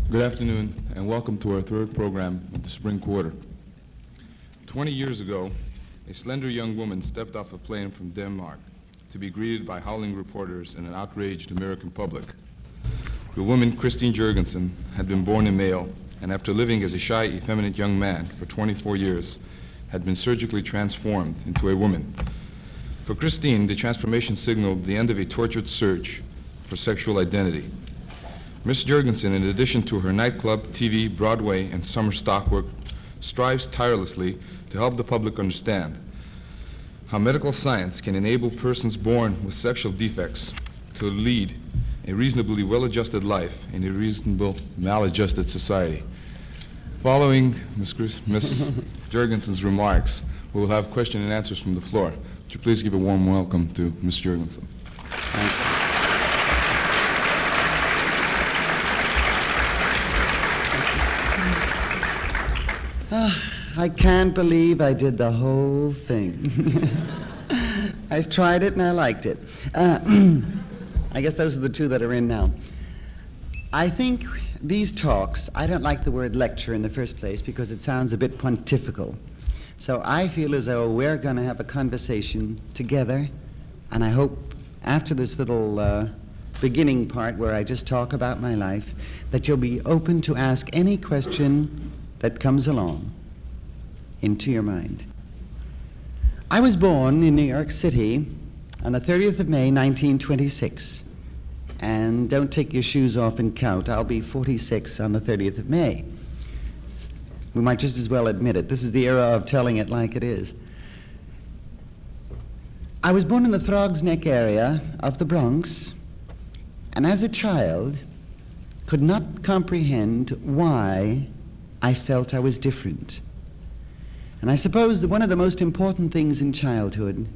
Good afternoon, and welcome to our third program of the spring quarter. 20 years ago, a slender young woman stepped off a plane from Denmark to be greeted by howling reporters and an outraged American public. The woman, Christine Jorgenson, had been born a male, and after living as a shy, effeminate young man for 24 years, had been surgically transformed into a woman. For Christine, the transformation signaled the end of a tortured search for sexual identity. Miss Jorgenson, in addition to her nightclub, TV, Broadway, and summer stock work, strives tirelessly to help the public understand how medical science can enable persons born with sexual defects to lead a reasonably well-adjusted life in a reasonable, maladjusted society. Following Miss Jorgenson's remarks, we will have question and answers from the floor. Would you please give a warm welcome to Miss Jorgenson? Thank you. I can't believe I did the whole thing. I tried it and I liked it. I guess those are the two that are in now. I think these talks, I don't like the word lecture in the first place because it sounds a bit pontifical. So I feel as though we're going to have a conversation together, and I hope after this little beginning part where I just talk about my life, that you'll be open to ask any question that comes along into your mind. I was born in New York City on the 30th of May, 1926. And don't take your shoes off and count. I'll be 46 on the 30th of May. We might just as well admit it. This is the era of telling it like it is. I was born in the Throgs Neck area of the Bronx, and as a child could not comprehend why I felt I was different. And I suppose that one of the most important things in childhood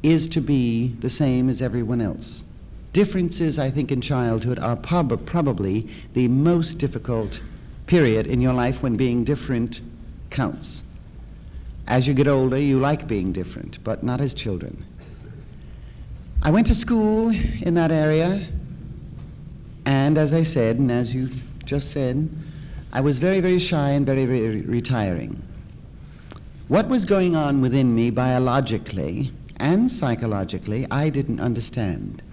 is to be the same as everyone else. Differences, I think, in childhood are probably the most difficult period in your life when being different counts. As you get older, you like being different, but not as children. I went to school in that area, and as I said, and as you just said, I was very, very shy and very, very retiring. What was going on within me biologically and psychologically, I didn't understand.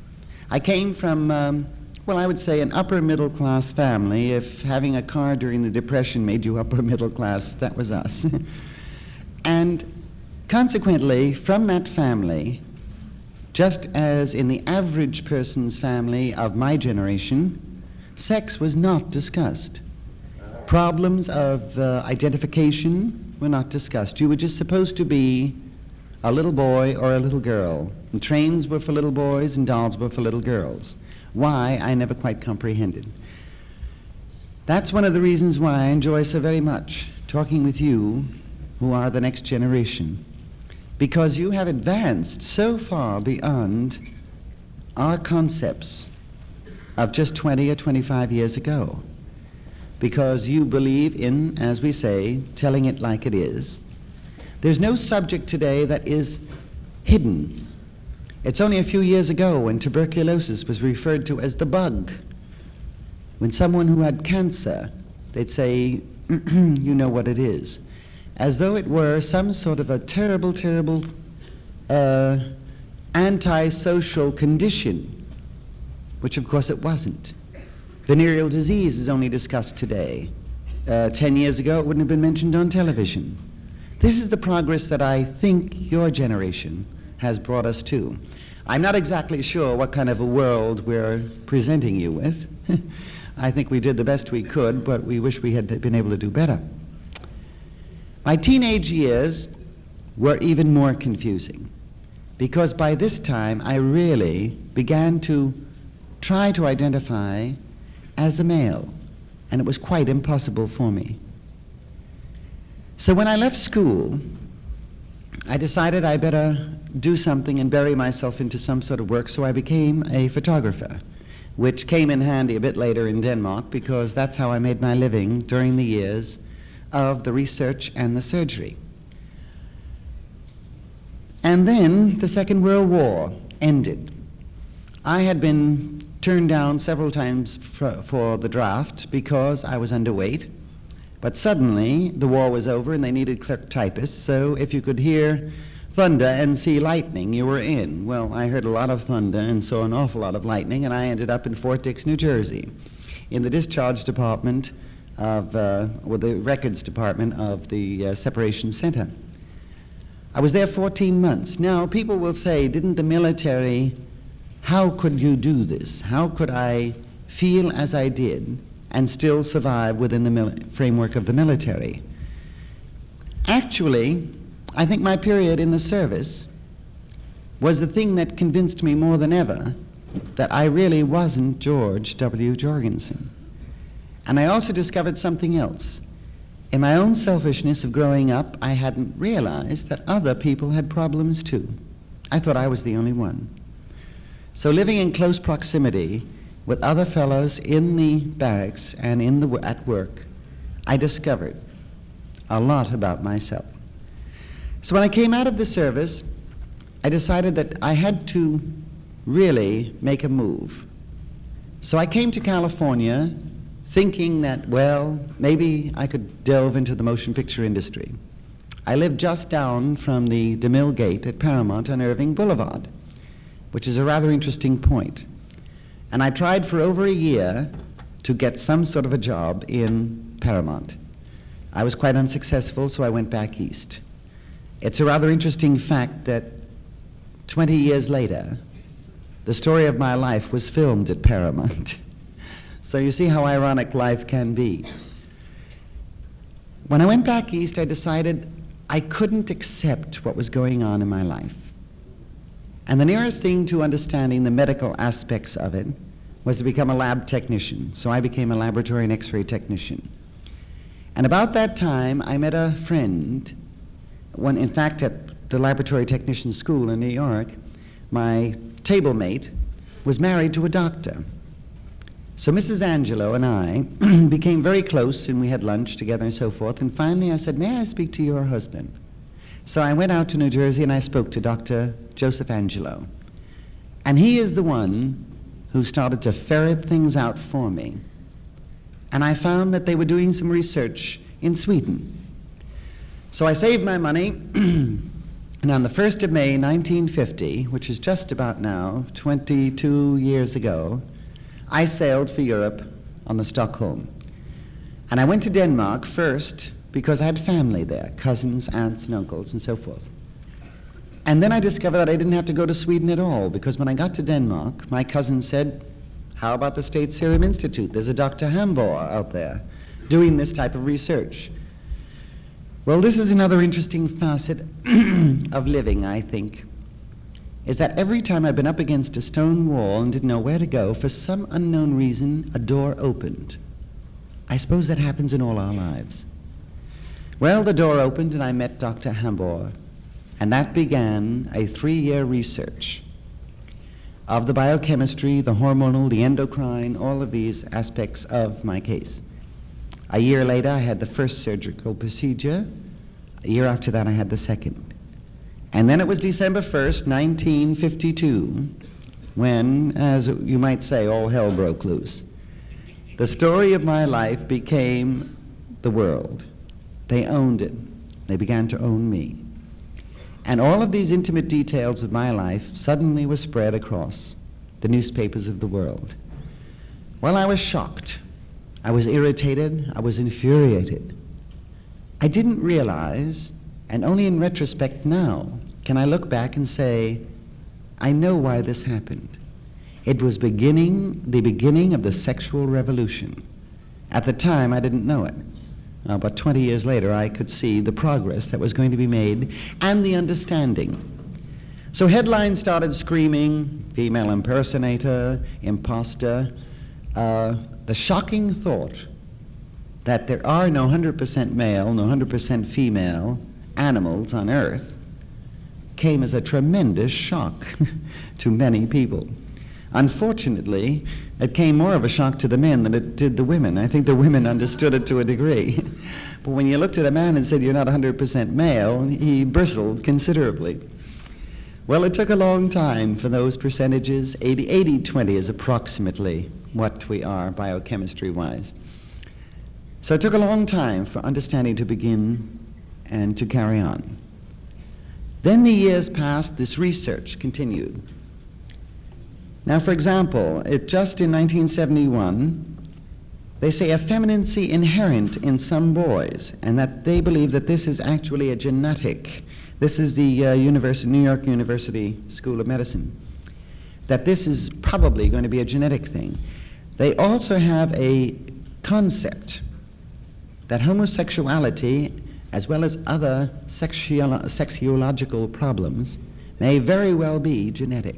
I came from, I would say an upper middle class family. If having a car during the Depression made you upper middle class, that was us. And consequently, from that family, just as in the average person's family of my generation, sex was not discussed. Problems of identification were not discussed. You were just supposed to be a little boy or a little girl. And trains were for little boys and dolls were for little girls. Why, I never quite comprehended. That's one of the reasons why I enjoy so very much talking with you, who are the next generation, because you have advanced so far beyond our concepts of just 20 or 25 years ago, because you believe in, as we say, telling it like it is. There's no subject today that is hidden. It's only a few years ago when tuberculosis was referred to as the bug. When someone who had cancer, they'd say, you know what it is, as though it were some sort of a terrible, terrible antisocial condition, which of course it wasn't. Venereal disease is only discussed today. 10 years ago, it wouldn't have been mentioned on television. This is the progress that I think your generation has brought us to. I'm not exactly sure what kind of a world we're presenting you with. I think we did the best we could, but we wish we had been able to do better. My teenage years were even more confusing, because by this time I really began to try to identify as a male, and it was quite impossible for me. So when I left school, I decided I better do something and bury myself into some sort of work, so I became a photographer, which came in handy a bit later in Denmark, because that's how I made my living during the years of the research and the surgery. And then the Second World War ended. I had been turned down several times for the draft because I was underweight. But suddenly the war was over and they needed clerk typists, so if you could hear thunder and see lightning, you were in. Well, I heard a lot of thunder and saw an awful lot of lightning, and I ended up in Fort Dix, New Jersey, in the discharge department of, or the records department of the separation center. I was there 14 months. Now, people will say, didn't the military, how could you do this? How could I feel as I did and still survive within the framework of the military? Actually, I think my period in the service was the thing that convinced me more than ever that I really wasn't George W. Jorgenson. And I also discovered something else. In my own selfishness of growing up, I hadn't realized that other people had problems too. I thought I was the only one. So living in close proximity with other fellows in the barracks and at work, I discovered a lot about myself. So when I came out of the service, I decided that I had to really make a move. So I came to California thinking that, well, maybe I could delve into the motion picture industry. I lived just down from the DeMille Gate at Paramount on Irving Boulevard, which is a rather interesting point. And I tried for over a year to get some sort of a job in Paramount. I was quite unsuccessful, so I went back east. It's a rather interesting fact that 20 years later, the story of my life was filmed at Paramount. So you see how ironic life can be. When I went back east, I decided I couldn't accept what was going on in my life. And the nearest thing to understanding the medical aspects of it was to become a lab technician. So I became a laboratory and X-ray technician. And about that time, I met a friend, in fact, at the laboratory technician school in New York, my table mate was married to a doctor. So Mrs. Angelo and I became very close, and we had lunch together and so forth. And finally I said, may I speak to your husband? So I went out to New Jersey and I spoke to Dr. Joseph Angelo. And he is the one who started to ferret things out for me. And I found that they were doing some research in Sweden. So I saved my money, and on the 1st of May, 1950, which is just about now, 22 years ago, I sailed for Europe on the Stockholm. And I went to Denmark first because I had family there, cousins, aunts, and uncles, and so forth. And then I discovered that I didn't have to go to Sweden at all, because when I got to Denmark, my cousin said, how about the State Serum Institute? There's a Dr. Hamborg out there doing this type of research. Well, this is another interesting facet of living, I think, is that every time I've been up against a stone wall and didn't know where to go, for some unknown reason, a door opened. I suppose that happens in all our lives. Well, the door opened and I met Dr. Hamborg, and that began a 3-year research of the biochemistry, the hormonal, the endocrine, all of these aspects of my case. A year later, I had the first surgical procedure. A year after that, I had the second. And then it was December 1st, 1952, when, as you might say, all hell broke loose. The story of my life became the world. They owned it. They began to own me. And all of these intimate details of my life suddenly were spread across the newspapers of the world. Well, I was shocked. I was irritated. I was infuriated. I didn't realize, and only in retrospect now can I look back and say, I know why this happened. It was the beginning of the sexual revolution. At the time, I didn't know it. But 20 years later, I could see the progress that was going to be made and the understanding. So headlines started screaming, female impersonator, imposter. The shocking thought that there are no 100% male, no 100% female animals on Earth came as a tremendous shock to many people. Unfortunately, it came more of a shock to the men than it did the women. I think the women understood it to a degree. But when you looked at a man and said, you're not 100% male, he bristled considerably. Well, it took a long time for those percentages. 80-20 is approximately what we are biochemistry-wise. So it took a long time for understanding to begin and to carry on. Then the years passed, this research continued. Now, for example, just in 1971, they say a femininity inherent in some boys, and that they believe that this is actually a genetic. This is the New York University School of Medicine. That this is probably going to be a genetic thing. They also have a concept that homosexuality, as well as other sexuological problems, may very well be genetic.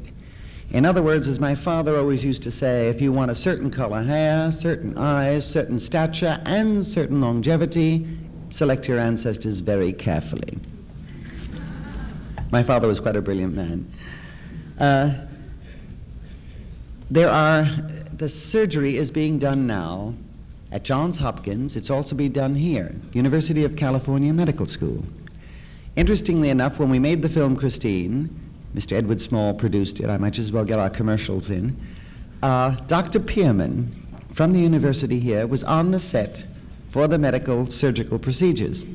In other words, as my father always used to say, if you want a certain color hair, certain eyes, certain stature, and certain longevity, select your ancestors very carefully. My father was quite a brilliant man. The surgery is being done now at Johns Hopkins. It's also being done here, University of California Medical School. Interestingly enough, when we made the film Christine, Mr. Edward Small produced it. I might as well get our commercials in. Dr. Pierman from the university here was on the set for the medical surgical procedures.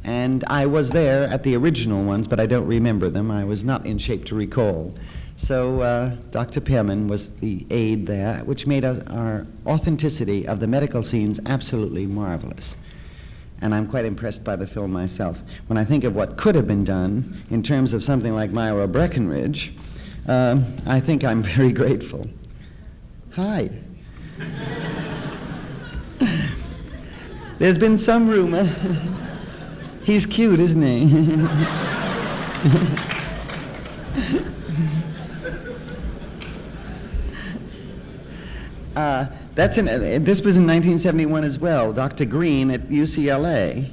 And I was there at the original ones, but I don't remember them. I was not in shape to recall. So Dr. Pierman was the aide there, which made our authenticity of the medical scenes absolutely marvelous. And I'm quite impressed by the film myself. When I think of what could have been done in terms of something like Myra Breckenridge, I think I'm very grateful. Hi. There's been some rumor. He's cute, isn't he? This was in 1971 as well. Dr. Green at UCLA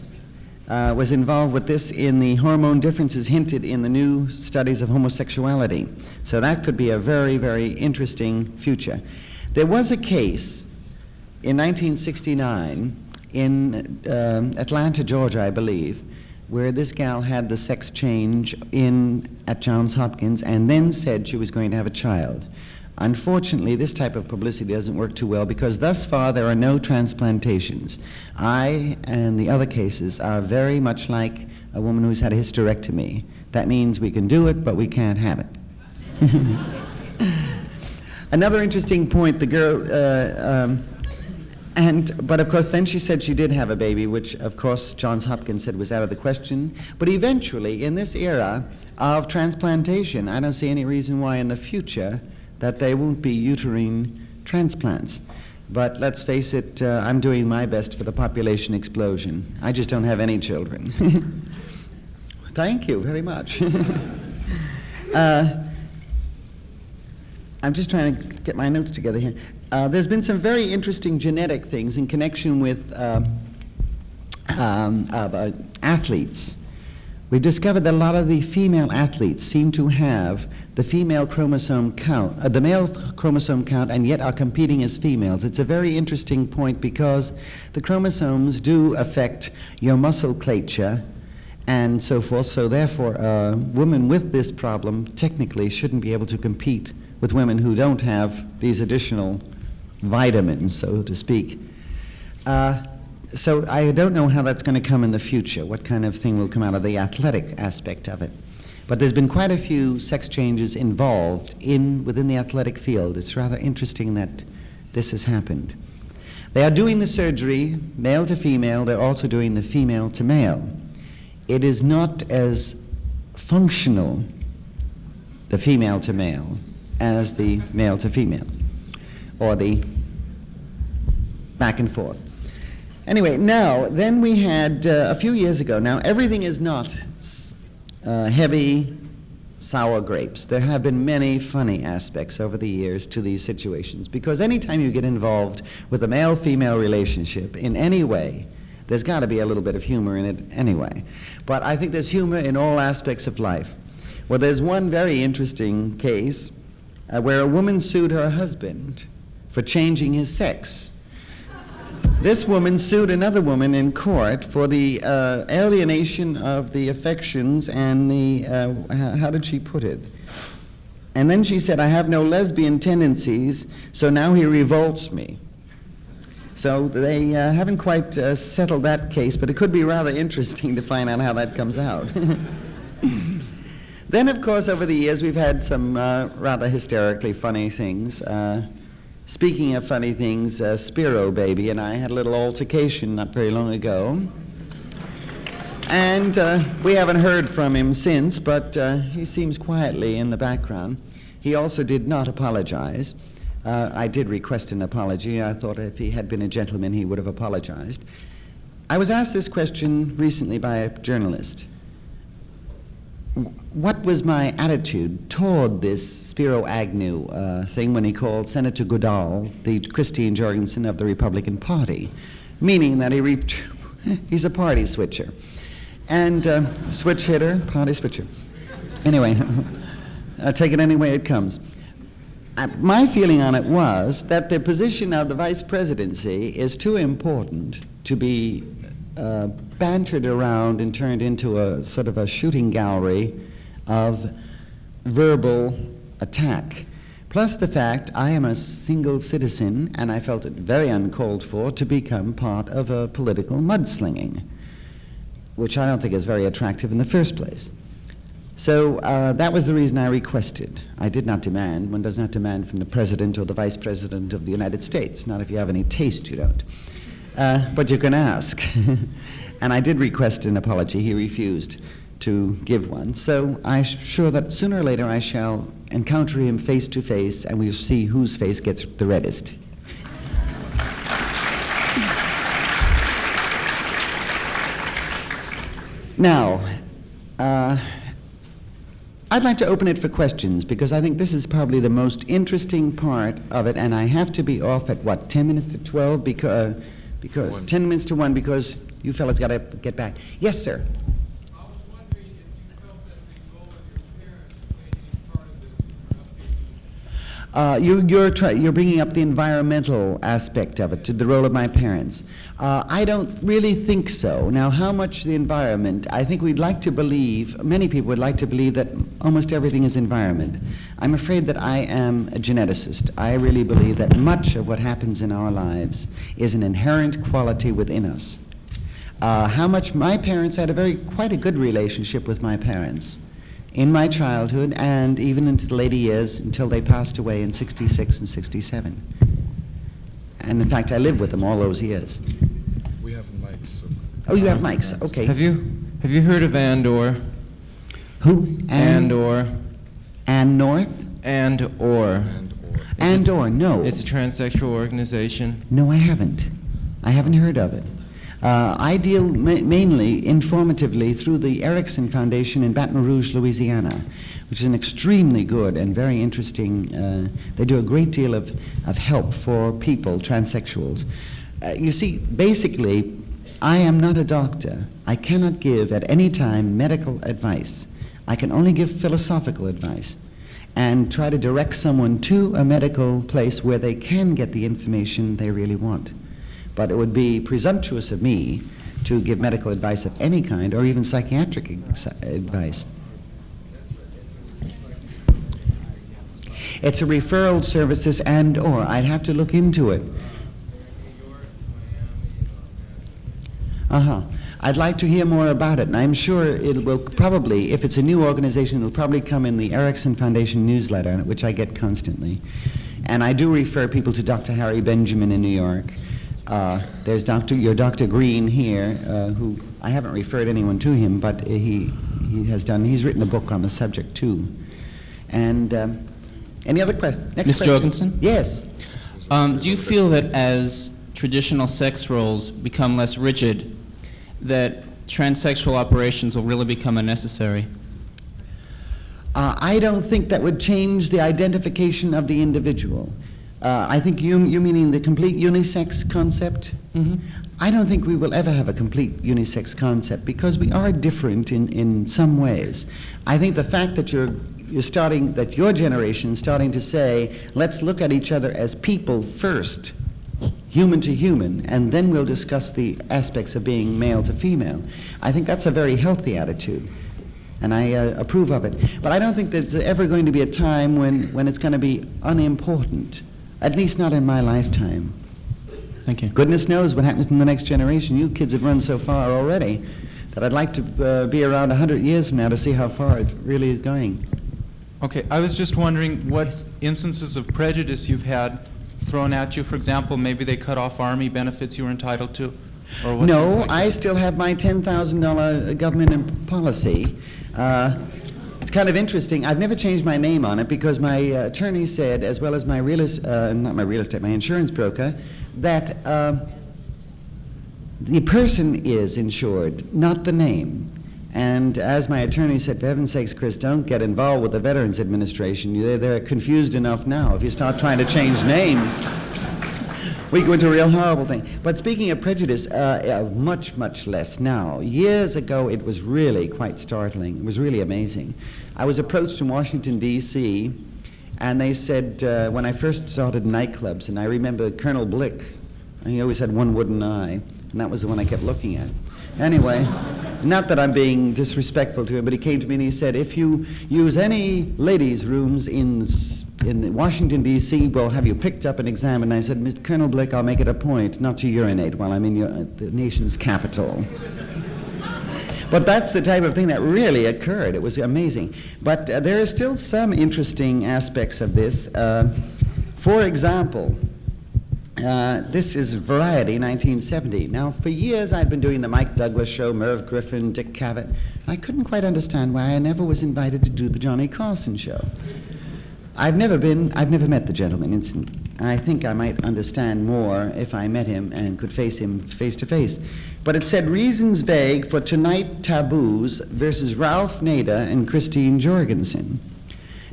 was involved with this in the hormone differences hinted in the new studies of homosexuality. So that could be a very, very interesting future. There was a case in 1969 in Atlanta, Georgia, I believe, where this gal had the sex change at Johns Hopkins and then said she was going to have a child. Unfortunately, this type of publicity doesn't work too well because thus far there are no transplantations. I and the other cases are very much like a woman who's had a hysterectomy. That means we can do it, but we can't have it. Another interesting point, the girl, but of course then she said she did have a baby, which of course Johns Hopkins said was out of the question. But eventually, in this era of transplantation, I don't see any reason why in the future that there won't be uterine transplants. But let's face it, I'm doing my best for the population explosion. I just don't have any children. Thank you very much. I'm just trying to get my notes together here. There's been some very interesting genetic things in connection with athletes. We discovered that a lot of the female athletes seem to have the female chromosome count, the male chromosome count, and yet are competing as females. It's a very interesting point because the chromosomes do affect your musculature and so forth. So therefore, a woman with this problem technically shouldn't be able to compete with women who don't have these additional vitamins, so to speak. So I don't know how that's going to come in the future, what kind of thing will come out of the athletic aspect of it. But there's been quite a few sex changes involved within the athletic field. It's rather interesting that this has happened. They are doing the surgery, male to female. They're also doing the female to male. It is not as functional, the female to male, as the male to female, or the back and forth. Anyway, then we had, a few years ago, now everything is not heavy, sour grapes. There have been many funny aspects over the years to these situations, because anytime you get involved with a male-female relationship in any way, there's got to be a little bit of humor in it anyway. But I think there's humor in all aspects of life. Well, there's one very interesting case where a woman sued her husband for changing his sex. This woman sued another woman in court for the alienation of the affections and the, how did she put it? And then she said, I have no lesbian tendencies, so now he revolts me. So they haven't quite settled that case, but it could be rather interesting to find out how that comes out. Then, of course, over the years, we've had some rather hysterically funny things. Speaking of funny things, Spiro Baby and I had a little altercation not very long ago. And we haven't heard from him since, but he seems quietly in the background. He also did not apologize. I did request an apology. I thought if he had been a gentleman, he would have apologized. I was asked this question recently by a journalist. What was my attitude toward this Spiro Agnew thing when he called Senator Goodall the Christine Jorgenson of the Republican Party, meaning that he's a party switcher. And switch hitter, party switcher. Anyway, take it any way it comes. My feeling on it was that the position of the vice presidency is too important to be bantered around and turned into a sort of a shooting gallery of verbal attack. Plus the fact I am a single citizen and I felt it very uncalled for to become part of a political mudslinging, which I don't think is very attractive in the first place. So that was the reason I requested. I did not demand. One does not demand from the President or the Vice President of the United States. Not if you have any taste, you don't. But you can ask. And I did request an apology. He refused to give one. So I'm sure that sooner or later I shall encounter him face to face and we'll see whose face gets the reddest. Now, I'd like to open it for questions because I think this is probably the most interesting part of it, and I have to be off at what, 10 minutes to 12 because 10 minutes to 1 because you fellas got to get back. Yes, sir. I was wondering if you felt that the role of your parents played any part of this. You're bringing up the environmental aspect of it, to the role of my parents. I don't really think so. Now, how much the environment, I think we'd like to believe, many people would like to believe that almost everything is environment. I'm afraid that I am a geneticist. I really believe that much of what happens in our lives is an inherent quality within us. How much my parents had quite a good relationship with my parents in my childhood and even into the later years until they passed away in 66 and 67. And in fact, I lived with them all those years. We have mics. So. Oh, you have mics. Okay. Have you heard of Andor? Who? Andor. And North? Andor. Andor, no. It's a transsexual organization. No, I haven't. I haven't heard of it. I deal mainly informatively through the Erickson Foundation in Baton Rouge, Louisiana, which is an extremely good and very interesting, they do a great deal of help for people, transsexuals. You see, basically, I am not a doctor. I cannot give at any time medical advice. I can only give philosophical advice and try to direct someone to a medical place where they can get the information they really want. But it would be presumptuous of me to give medical advice of any kind or even psychiatric advice. It's a referral services and/or. I'd have to look into it. I'd like to hear more about it, and I'm sure it will probably, if it's a new organization, it'll probably come in the Erickson Foundation newsletter, which I get constantly. And I do refer people to Dr. Harry Benjamin in New York. There's your Dr. Green here, who I haven't referred anyone to him, but he's written a book on the subject too. And any other questions? Ms. Jorgenson? Yes. Do you feel that as traditional sex roles become less rigid, that transsexual operations will really become unnecessary? I don't think that would change the identification of the individual. I think you meaning the complete unisex concept? Mm-hmm. I don't think we will ever have a complete unisex concept because we are different in some ways. I think the fact that your generation is starting to say, let's look at each other as people first, human to human, and then we'll discuss the aspects of being male to female. I think that's a very healthy attitude, and I approve of it. But I don't think there's ever going to be a time when it's going to be unimportant, at least not in my lifetime. Thank you. Goodness knows what happens in the next generation. You kids have run so far already that I'd like to be around 100 years from now to see how far it really is going. Okay, I was just wondering what instances of prejudice you've had thrown at you. For example, maybe they cut off Army benefits you were entitled to? Or what No, things like I that? still have my $10,000 government policy. It's kind of interesting. I've never changed my name on it because my attorney said, as well as my my insurance broker, that the person is insured, not the name. And as my attorney said, for heaven's sakes, Chris, don't get involved with the Veterans Administration. They're confused enough now. If you start trying to change names, we go into a real horrible thing. But speaking of prejudice, much, much less now. Years ago, it was really quite startling. It was really amazing. I was approached in Washington, D.C., and they said, when I first started nightclubs, and I remember Colonel Blick, he always had one wooden eye, and that was the one I kept looking at. Anyway, not that I'm being disrespectful to him, but he came to me and he said, if you use any ladies' rooms in Washington, D.C., we'll have you picked up and examined. And I said, Mr. Colonel Blick, I'll make it a point not to urinate while I'm in the nation's capital. But that's the type of thing that really occurred. It was amazing. But there are still some interesting aspects of this. For example, this is Variety, 1970. Now, for years I'd been doing the Mike Douglas show, Merv Griffin, Dick Cavett. I couldn't quite understand why I never was invited to do the Johnny Carson show. I've never met the gentleman. I think I might understand more if I met him and could face him face to face. But it said reasons vague for Tonight Taboos versus Ralph Nader and Christine Jorgensen.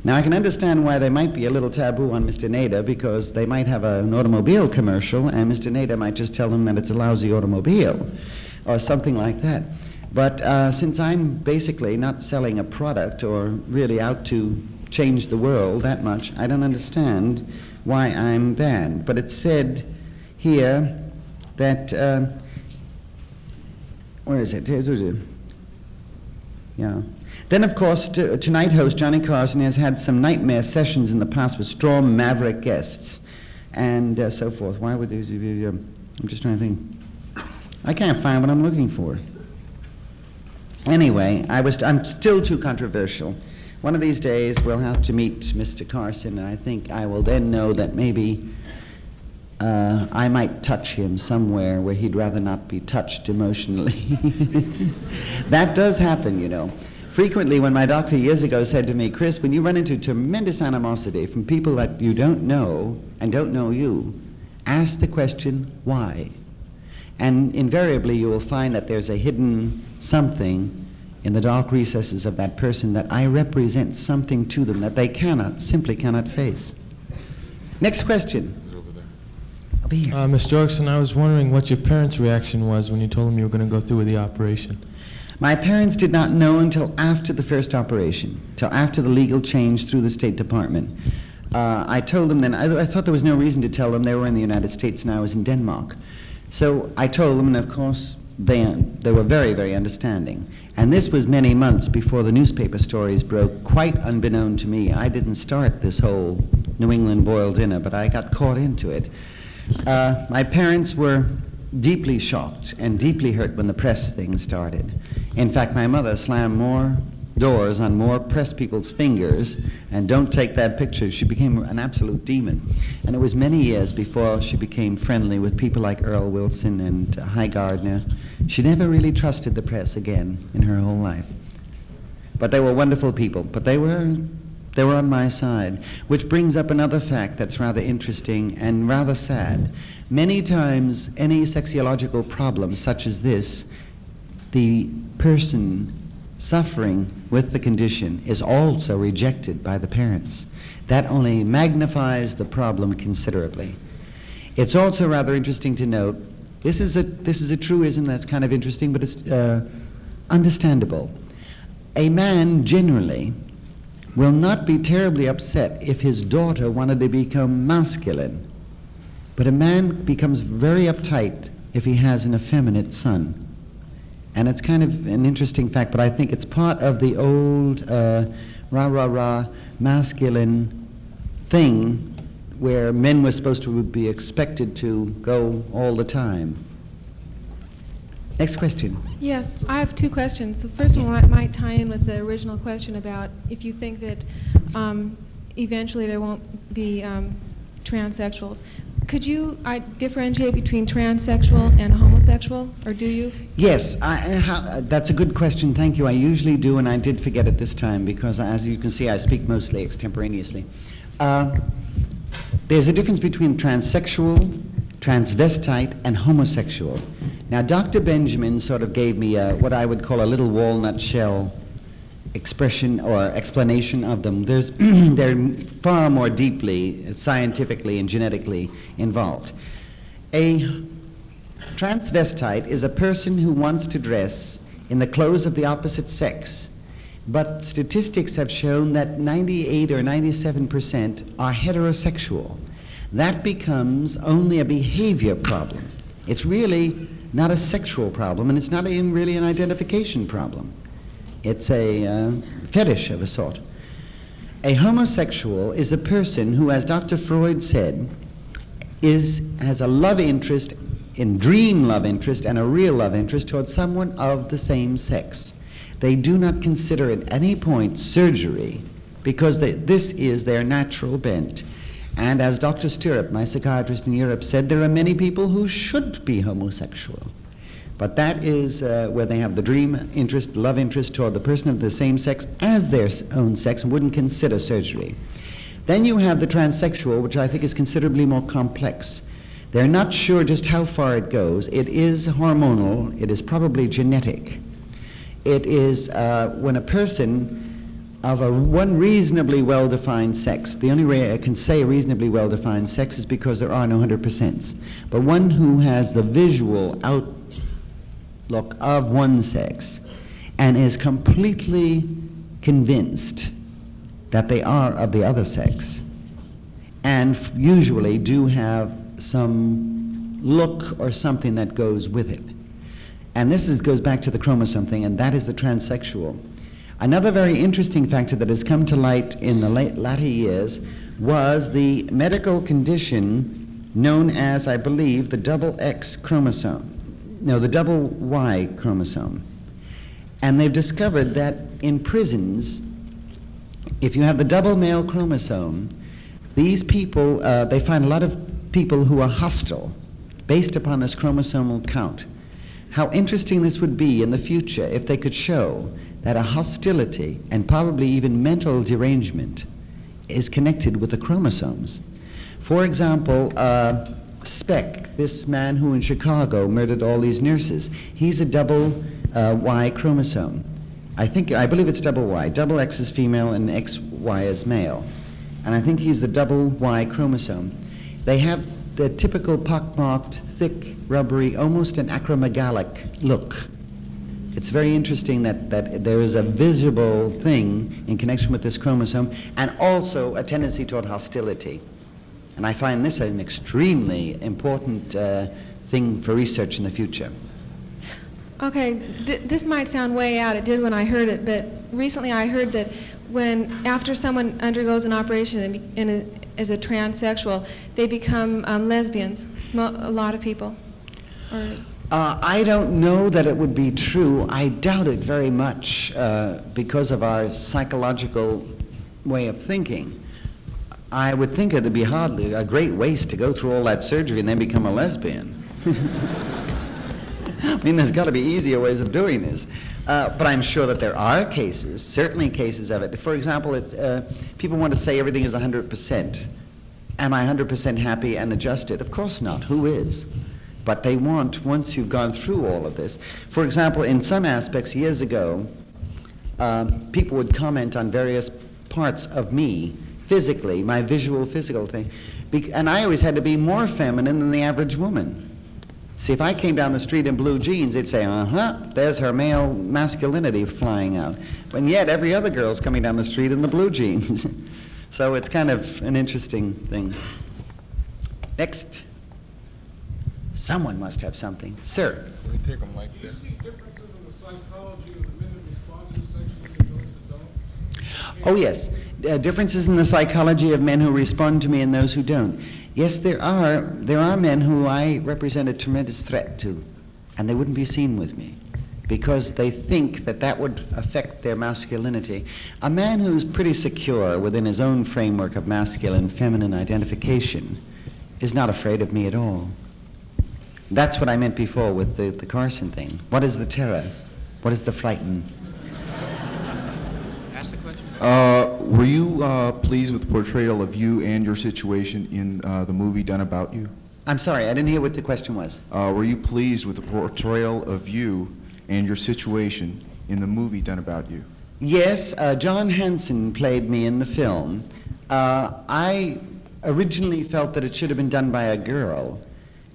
Now, I can understand why there might be a little taboo on Mr. Nader, because they might have an automobile commercial, and Mr. Nader might just tell them that it's a lousy automobile, or something like that. But since I'm basically not selling a product or really out to change the world that much, I don't understand why I'm banned. But it said here that, where is it? Yeah. Then, of course, Tonight host Johnny Carson has had some nightmare sessions in the past with strong maverick guests and so forth. Why would these be? I'm just trying to think. I can't find what I'm looking for. Anyway, I'm still too controversial. One of these days we'll have to meet Mr. Carson, and I think I will then know that maybe I might touch him somewhere where he'd rather not be touched emotionally. That does happen, you know. Frequently, when my doctor years ago said to me, Chris, when you run into tremendous animosity from people that you don't know and don't know you, ask the question, why? And invariably you will find that there's a hidden something in the dark recesses of that person that I represent something to them that they simply cannot face. Next question. Over here. Ms. Jorgenson, I was wondering what your parents' reaction was when you told them you were going to go through with the operation. My parents did not know until after the first operation, till after the legal change through the State Department. I told them then, I thought there was no reason to tell them. They were in the United States and I was in Denmark. So I told them, and of course they were very, very understanding. And this was many months before the newspaper stories broke, quite unbeknown to me. I didn't start this whole New England boiled dinner, but I got caught into it. My parents were deeply shocked and deeply hurt when the press thing started. In fact, my mother slammed more doors on more press people's fingers, and don't take that picture. She became an absolute demon. And it was many years before she became friendly with people like Earl Wilson and Hy Gardner. She never really trusted the press again in her whole life. But they were wonderful people, but they were on my side, which brings up another fact that's rather interesting and rather sad. Many times, any sexuological problem such as this, the person suffering with the condition is also rejected by the parents. That only magnifies the problem considerably. It's also rather interesting to note, this is a truism that's kind of interesting, but it's understandable. A man generally will not be terribly upset if his daughter wanted to become masculine, But a man becomes very uptight if he has an effeminate son. And it's kind of an interesting fact, but I think it's part of the old rah-rah-rah masculine thing where men were supposed to be expected to go all the time. Next question. Yes, I have two questions. The first one might tie in with the original question about if you think that eventually there won't be transsexuals. Could you differentiate between transsexual and homosexual, or do you? Yes, that's a good question. Thank you. I usually do, and I did forget it this time because, as you can see, I speak mostly extemporaneously. There's a difference between transsexual, transvestite, and homosexual. Now, Dr. Benjamin sort of gave me what I would call a little walnut shell expression or explanation of them. They're far more deeply scientifically and genetically involved. A transvestite is a person who wants to dress in the clothes of the opposite sex, but statistics have shown that 98 or 97% are heterosexual. That becomes only a behavior problem. It's really not a sexual problem, and it's not even really an identification problem. It's a fetish of a sort. A homosexual is a person who, as Dr. Freud said, has a love interest, in dream love interest, and a real love interest towards someone of the same sex. They do not consider at any point surgery because this is their natural bent. And as Dr. Stirrup, my psychiatrist in Europe, said, there are many people who should be homosexual. But that is where they have the dream interest, love interest toward the person of the same sex as their own sex and wouldn't consider surgery. Then you have the transsexual, which I think is considerably more complex. They're not sure just how far it goes. It is hormonal. It is probably genetic. It is when a person of one reasonably well-defined sex, the only way I can say reasonably well-defined sex is because there are no 100%, but one who has the visual outlook of one sex and is completely convinced that they are of the other sex, and usually do have some look or something that goes with it. And this goes back to the chromosome thing, and that is the transsexual. Another very interesting factor that has come to light in the latter years was the medical condition known as, I believe, the double X chromosome. No, the double Y chromosome. And they've discovered that in prisons, if you have the double male chromosome, these people, they find a lot of people who are hostile based upon this chromosomal count. How interesting this would be in the future if they could show that a hostility and probably even mental derangement is connected with the chromosomes. For example, Speck, this man who in Chicago murdered all these nurses, he's a double Y chromosome. I believe it's double Y. Double X is female and XY is male. And I think he's the double Y chromosome. They have the typical pockmarked, thick, rubbery, almost an acromegalic look. It's very interesting that there is a visible thing in connection with this chromosome and also a tendency toward hostility. And I find this an extremely important thing for research in the future. Okay, this might sound way out. It did when I heard it, but recently I heard that after someone undergoes an operation as a transsexual, they become lesbians, a lot of people. I don't know that it would be true. I doubt it very much because of our psychological way of thinking. I would think it would be hardly a great waste to go through all that surgery and then become a lesbian. I mean, there's got to be easier ways of doing this. But I'm sure that there are cases, certainly cases of it. For example, people want to say everything is 100%. Am I 100% happy and adjusted? Of course not. Who is? But they want, once you've gone through all of this. For example, in some aspects years ago, people would comment on various parts of me, physically, my visual, physical thing. And I always had to be more feminine than the average woman. See, if I came down the street in blue jeans, they'd say, there's her male masculinity flying out. But yet, every other girl's coming down the street in the blue jeans. So it's kind of an interesting thing. Next. Someone must have something. Sir? Can we take a mic Do you there? see differences in the psychology of the men that respond to sexually and those that don't? Oh, yes. Differences in the psychology of men who respond to me and those who don't. Yes, there are men who I represent a tremendous threat to, and they wouldn't be seen with me because they think that that would affect their masculinity. A man who's pretty secure within his own framework of masculine, feminine identification is not afraid of me at all. That's what I meant before with the Carson thing. What is the terror? What is the frighten? Ask the question. Were you pleased with the portrayal of you and your situation in the movie done about you? I'm sorry, I didn't hear what the question was. Were you pleased with the portrayal of you and your situation in the movie done about you? Yes, John Hanson played me in the film. I originally felt that it should have been done by a girl.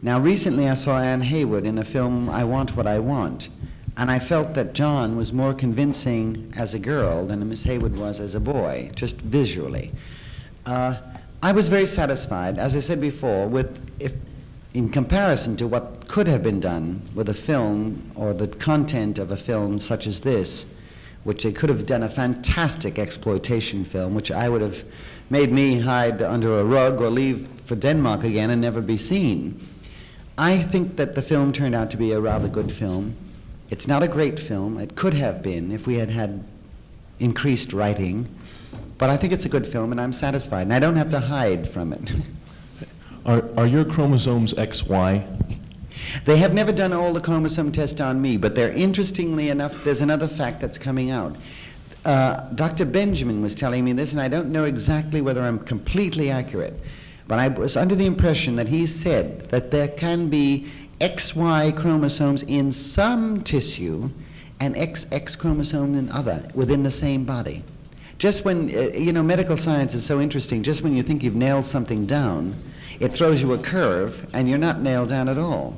Now, recently I saw Anne Haywood in a film, I Want What I Want, and I felt that John was more convincing as a girl than Miss Haywood was as a boy, just visually. I was very satisfied, as I said before, in comparison to what could have been done with a film or the content of a film such as this, which they could have done a fantastic exploitation film, which I would have made me hide under a rug or leave for Denmark again and never be seen. I think that the film turned out to be a rather good film. It's not a great film. It could have been if we had had increased writing. But I think it's a good film, and I'm satisfied. And I don't have to hide from it. Are your chromosomes XY? They have never done all the chromosome tests on me, but they're interestingly enough, there's another fact that's coming out. Dr. Benjamin was telling me this, and I don't know exactly whether I'm completely accurate, but I was under the impression that he said that there can be XY chromosomes in some tissue and XX chromosome in other, within the same body. Just when, medical science is so interesting, just when you think you've nailed something down, it throws you a curve, and you're not nailed down at all.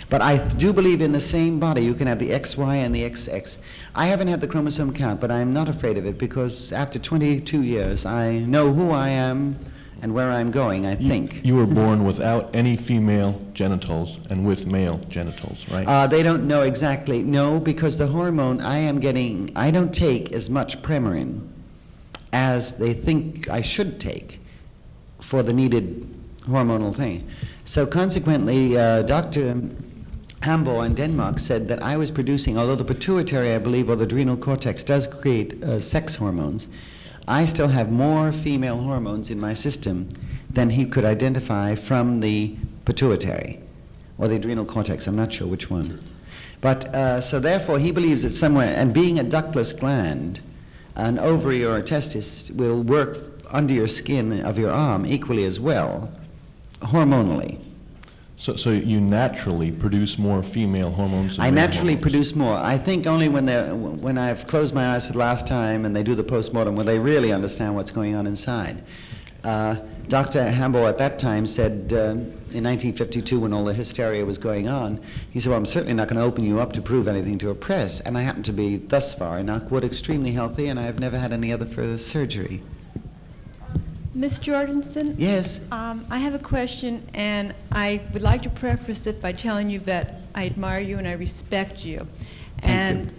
But I do believe in the same body you can have the XY and the XX. I haven't had the chromosome count, but I'm not afraid of it because after 22 years, I know who I am and where I'm going, I think. You were born without any female genitals and with male genitals, right? They don't know exactly. No, because the hormone I don't take as much Premarin as they think I should take for the needed hormonal thing. So consequently, Dr. Hambo in Denmark said that I was producing, although the pituitary, I believe, or the adrenal cortex does create sex hormones, I still have more female hormones in my system than he could identify from the pituitary or the adrenal cortex. I'm not sure which one. But so therefore he believes that somewhere, and being a ductless gland, an ovary or a testis will work under your skin of your arm equally as well, hormonally. So you naturally produce more female hormones than I male naturally hormones. produce more. I think only when I've closed my eyes for the last time and they do the postmortem will they really understand what's going on inside. Dr. Hambo at that time said, in 1952 when all the hysteria was going on, he said, well, I'm certainly not going to open you up to prove anything to a press. And I happen to be, thus far, knock wood, extremely healthy, and I've never had any other further surgery. Ms. Jorgenson? Yes? I have a question, and I would like to preface it by telling you that I admire you and I respect you. Thank you.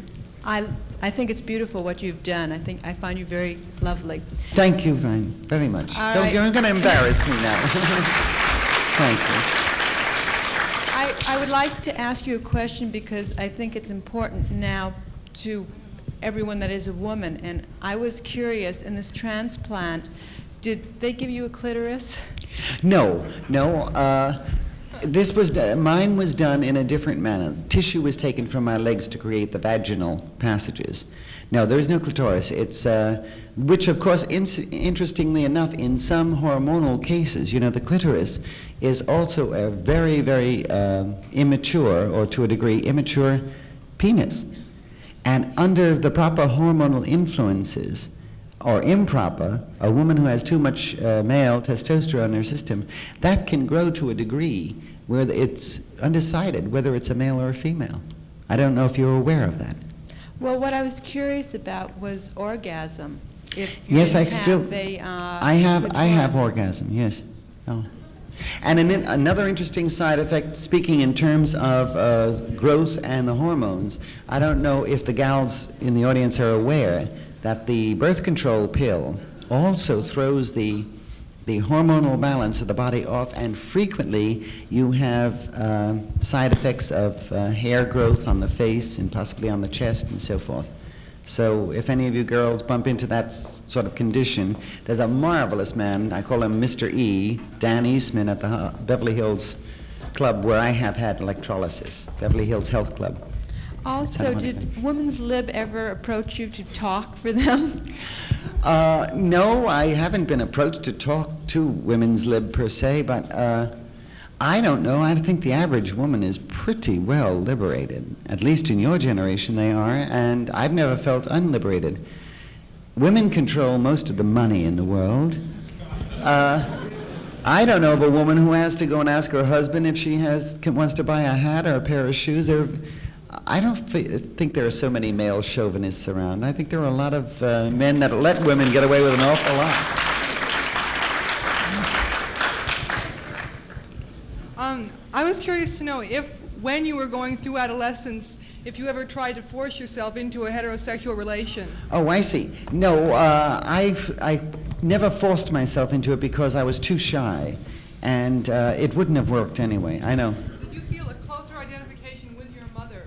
I think it's beautiful what you've done. I find you very lovely. Thank you very much. All Don't, right. you're going to embarrass me now. Thank you. I would like to ask you a question because I think it's important now to everyone that is a woman. And I was curious, in this transplant, did they give you a clitoris? No. Mine was done in a different manner. Tissue was taken from my legs to create the vaginal passages. No, there is no clitoris. It's, which of course, interestingly enough, in some hormonal cases, the clitoris is also a very, very immature, or to a degree, immature penis. And under the proper hormonal influences, or improper, a woman who has too much male testosterone in her system, that can grow to a degree where it's undecided whether it's a male or a female. I don't know if you're aware of that. Well, what I was curious about was orgasm. If you Yes, didn't I still. have a, I have clitoris. orgasm. Yes. Oh. And another interesting side effect, speaking in terms of growth and the hormones, I don't know if the gals in the audience are aware that the birth control pill also throws the hormonal balance of the body off, and frequently you have side effects of hair growth on the face and possibly on the chest and so forth. So if any of you girls bump into that sort of condition, there's a marvelous man, I call him Mr. E, Dan Eastman at the Beverly Hills Club, where I have had electrolysis, Beverly Hills Health Club. Also, did Women's Lib ever approach you to talk for them? No, I haven't been approached to talk to Women's Lib per se, but I don't know. I think the average woman is pretty well liberated. At least in your generation they are, and I've never felt unliberated. Women control most of the money in the world. I don't know of a woman who has to go and ask her husband if she wants to buy a hat or a pair of shoes. I don't think there are so many male chauvinists around. I think there are a lot of men that let women get away with an awful lot. I was curious to know if, when you were going through adolescence, if you ever tried to force yourself into a heterosexual relation. Oh, I see. No, I never forced myself into it because I was too shy, and it wouldn't have worked anyway. I know. Did you feel a closer identification with your mother?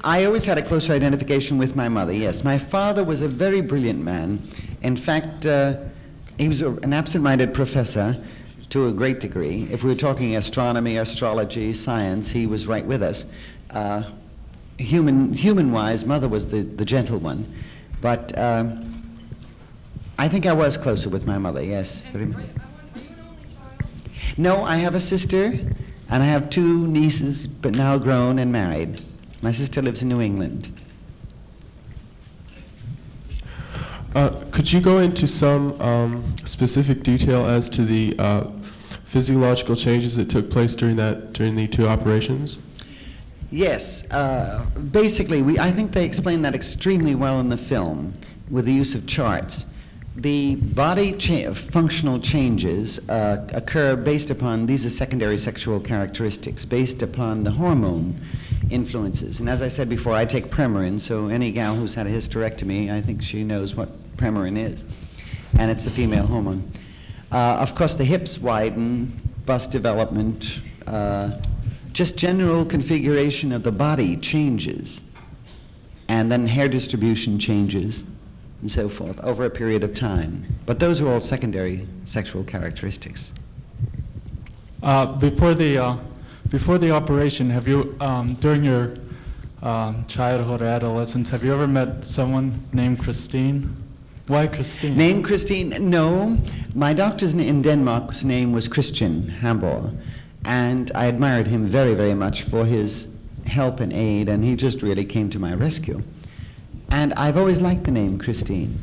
I always had a closer identification with my mother, yes. My father was a very brilliant man. In fact, he was an absent-minded professor to a great degree. If we were talking astronomy, astrology, science, he was right with us. Human-wise, mother was the gentle one. But I think I was closer with my mother, yes. Are you an only child? No, I have a sister, and I have two nieces, but now grown and married. My sister lives in New England. Could you go into some specific detail as to the physiological changes that took place during the two operations? Yes. Basically, I think they explain that extremely well in the film with the use of charts. The body functional changes occur based upon, these are secondary sexual characteristics, based upon the hormone influences. And as I said before, I take Premarin, so any gal who's had a hysterectomy, I think she knows what Premarin is. And it's a female hormone. Of course, the hips widen, bust development, just general configuration of the body changes. And then hair distribution changes, and so forth, over a period of time. But those are all secondary sexual characteristics. Before the operation, have you, during your childhood or adolescence, have you ever met someone named Christine? Why Christine? Named Christine? No. My doctor's in Denmark's name was Christian Hamborg, and I admired him very, very much for his help and aid, and he just really came to my rescue. And I've always liked the name Christine.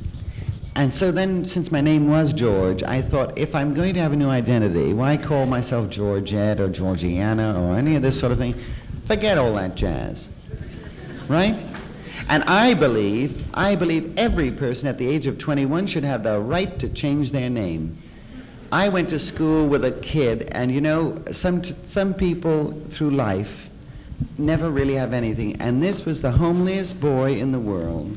And so then, since my name was George, I thought, if I'm going to have a new identity, why call myself Georgette or Georgiana or any of this sort of thing? Forget all that jazz, right? And I believe every person at the age of 21 should have the right to change their name. I went to school with a kid, and you know, some people through life never really have anything. And this was the homeliest boy in the world.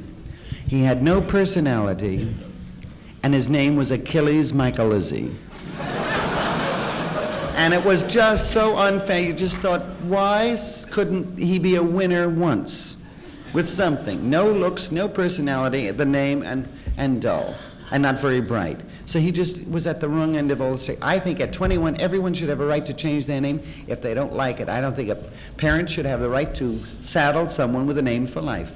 He had no personality, and his name was Achilles Michaelizzi. And it was just so unfair. You just thought, why couldn't he be a winner once with something? No looks, no personality, the name, and dull, and not very bright. So he just was at the wrong end of all the. I think at 21, everyone should have a right to change their name if they don't like it. I don't think a parent should have the right to saddle someone with a name for life.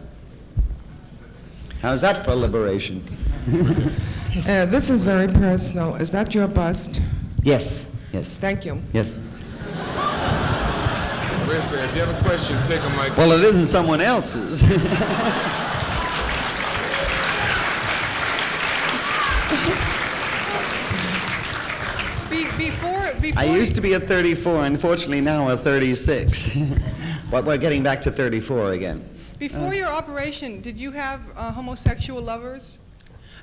How's that for liberation? This is very personal. Is that your bust? Yes, yes. Thank you. Yes. Wait a second. If you have a question, take a mic. Well, it isn't someone else's. Before I used to be a 34, unfortunately now a 36. But we're getting back to 34 again. Before your operation, did you have homosexual lovers?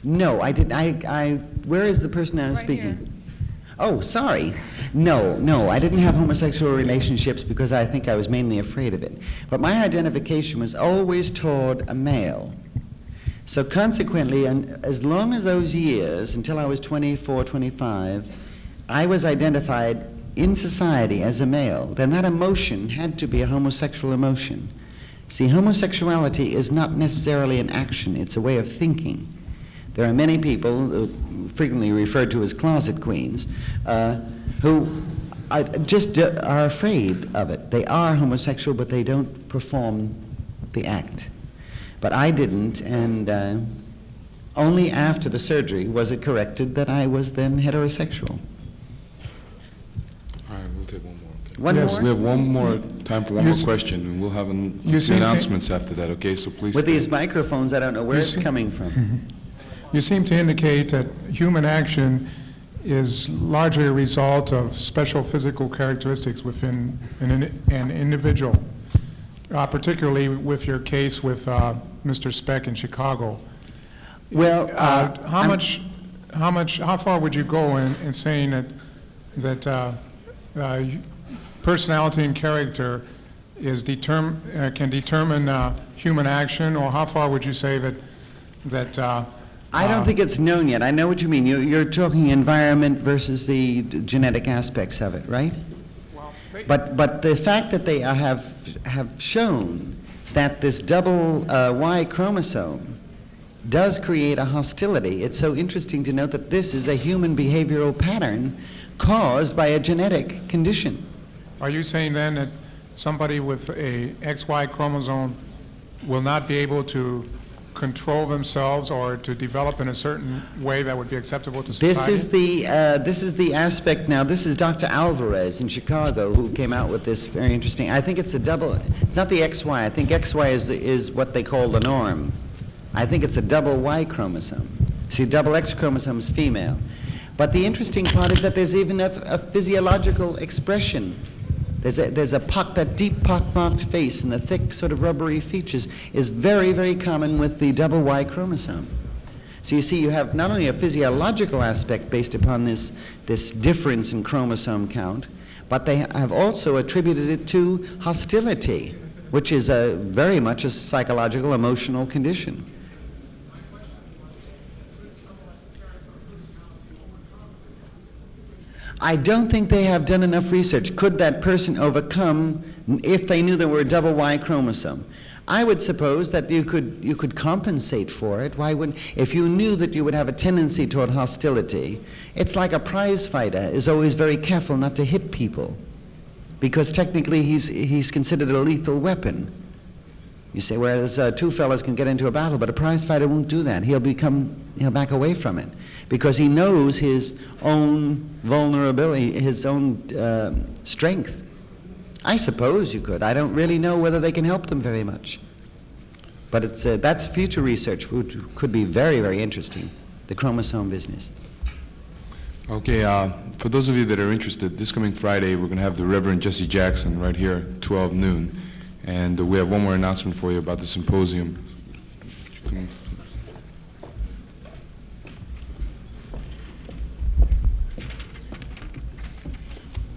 No, I didn't. Where is the person I was Right speaking? here. Oh, sorry. No, I didn't have homosexual relationships because I think I was mainly afraid of it. But my identification was always toward a male. So consequently, and as long as those years, until I was 24, 25, I was identified in society as a male, then that emotion had to be a homosexual emotion. See, homosexuality is not necessarily an action, it's a way of thinking. There are many people, frequently referred to as closet queens, who are afraid of it. They are homosexual, but they don't perform the act. But I didn't, and only after the surgery was it corrected that I was then heterosexual. All right, we'll take one more. Okay. One Yes, more? we have one more time for one more question, and we'll have You seem to- announcements after that, okay? So please. With stay. these microphones, I don't know where You it's see- coming from. You seem to indicate that human action is largely a result of special physical characteristics within an individual, particularly with your case with Mr. Speck in Chicago. Well, how far would you go in saying that personality and character is can determine human action, or how far would you say that I don't think it's known yet. I know what you mean. You're talking environment versus the genetic aspects of it, right? But the fact that they have shown that this double Y chromosome does create a hostility. It's so interesting to note that this is a human behavioral pattern caused by a genetic condition. Are you saying then that somebody with a XY chromosome will not be able to control themselves or to develop in a certain way that would be acceptable to society? This is the aspect now. This is Dr. Alvarez in Chicago who came out with this very interesting. I think it's a double. It's not the XY. I think XY is what they call the norm. I think it's a double Y chromosome. See, double X chromosome is female. But the interesting part is that there's even a physiological expression. There's a that deep pock-marked face and the thick sort of rubbery features is very, very common with the double Y chromosome. So you see, you have not only a physiological aspect based upon this difference in chromosome count, but they have also attributed it to hostility, which is very much a psychological, emotional condition. I don't think they have done enough research. Could that person overcome if they knew there were a double Y chromosome? I would suppose that you could compensate for it. Why wouldn't? If you knew that you would have a tendency toward hostility, it's like a prize fighter is always very careful not to hit people, because technically he's considered a lethal weapon. You say, whereas two fellas can get into a battle, but a prize fighter won't do that. He'll back away from it, because he knows his own vulnerability, his own strength. I suppose you could. I don't really know whether they can help them very much. But that's future research, which could be very, very interesting, the chromosome business. Okay, for those of you that are interested, this coming Friday we're going to have the Reverend Jesse Jackson right here, 12 noon. And we have one more announcement for you about the symposium.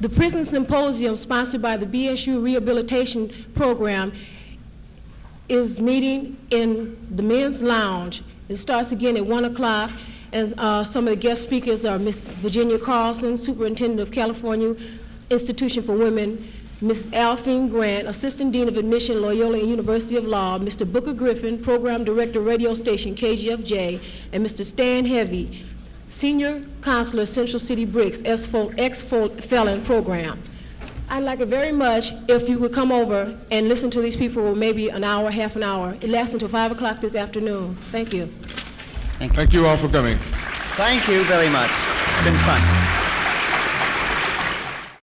The Prison Symposium, sponsored by the BSU Rehabilitation Program, is meeting in the Men's Lounge. It starts again at 1 o'clock, and some of the guest speakers are Ms. Virginia Carlson, Superintendent of California Institution for Women, Mrs. Alphine Grant, Assistant Dean of Admission, Loyola University of Law, Mr. Booker Griffin, Program Director, Radio Station KGFJ, and Mr. Stan Heavy, Senior Counselor, Central City Bricks, ex-felon program. I'd like it very much if you would come over and listen to these people for maybe an hour, half an hour. It lasts until 5 o'clock this afternoon. Thank you. Thank you all for coming. Thank you very much. It's been fun.